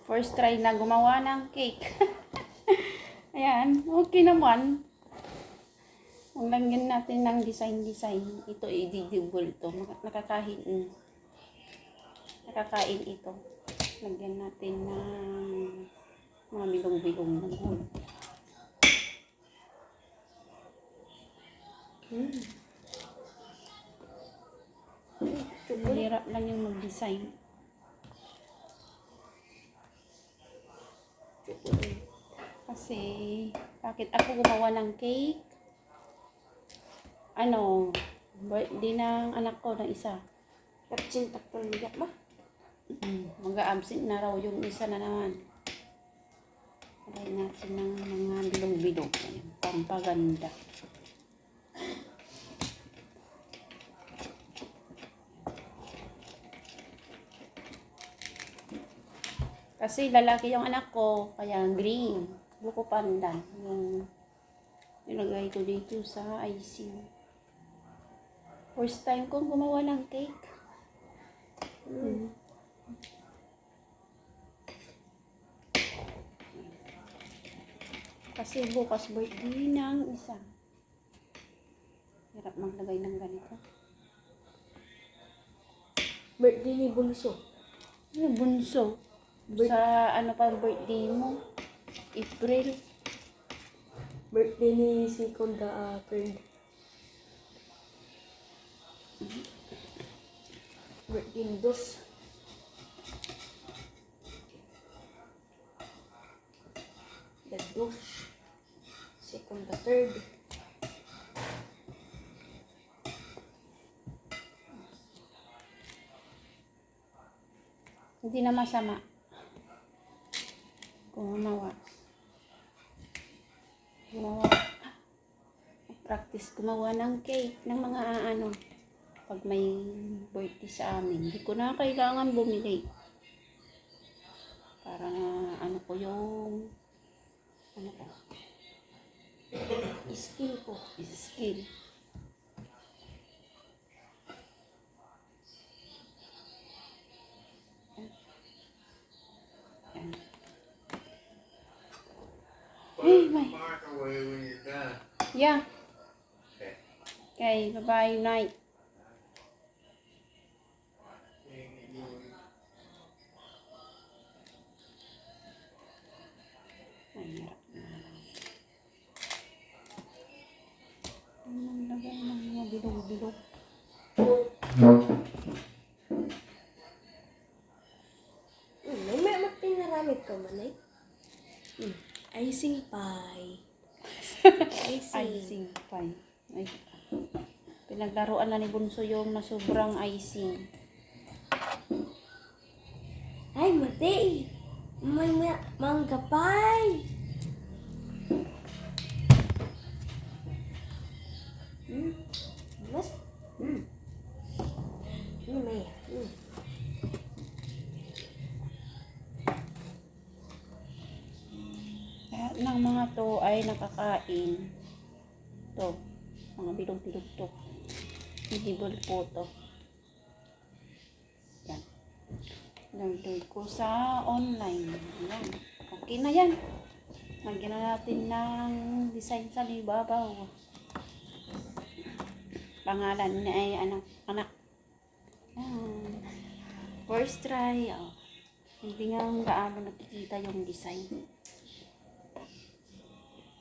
First try na gumawa ng cake. Ayan, okay naman. Lagyan natin ng design. Ito, edible to. Nakakain ito. Lagyan natin ng mga bilong-bilong ng gold. Hirap lang yung mag-design. Kasi, bakit ako gumawa ng cake? Birthday ng anak ko na isa. Kapsin takpan bigat ma. Mag-a-absent na raw yung isa na naman. Alay natin ng mga bilog-bilog. Pampaganda. Kasi lalaki yung anak ko, kaya green. Buko panda. Yung nilagay ko dito sa icing. First time kong gumawa ng cake. Kasi bukas birthday ng isa. Hirap maglagay ng ganito. Birthday ni Bunso. Bunso. Sa ano pa birthday mo? April. Birthday ni Second Third. Birthday ni Dos. The Dos. Second Third. Hindi na masama. Gumawa. Practice gumawa ng cake ng mga pag may birthday sa amin. Hindi ko na kailangan bumili. Para ko yung Skill po. skill. Hey, may. Mark away when you're done. Yeah. Okay. Okay, bye-bye night. Mahirap na. Ang lagay ng mga bilog-bilog. May matinaramit ka man eh. Icing pie. Icing pie. Ay, pinaglaruan na ni Bunso yung na sobrang icing. Ay, mati. May mangga pie. Mas? May. Lahat ng mga to ay nakakain. To, mga bilog-bilog to. Edible po to. Yan. Nag-download ko sa online. Yan. Okay na yan. Lagyan na natin ng design sa libabaw. Pangalan niya ay anak. Yan. First try. Hindi nga gaano nakikita yung design.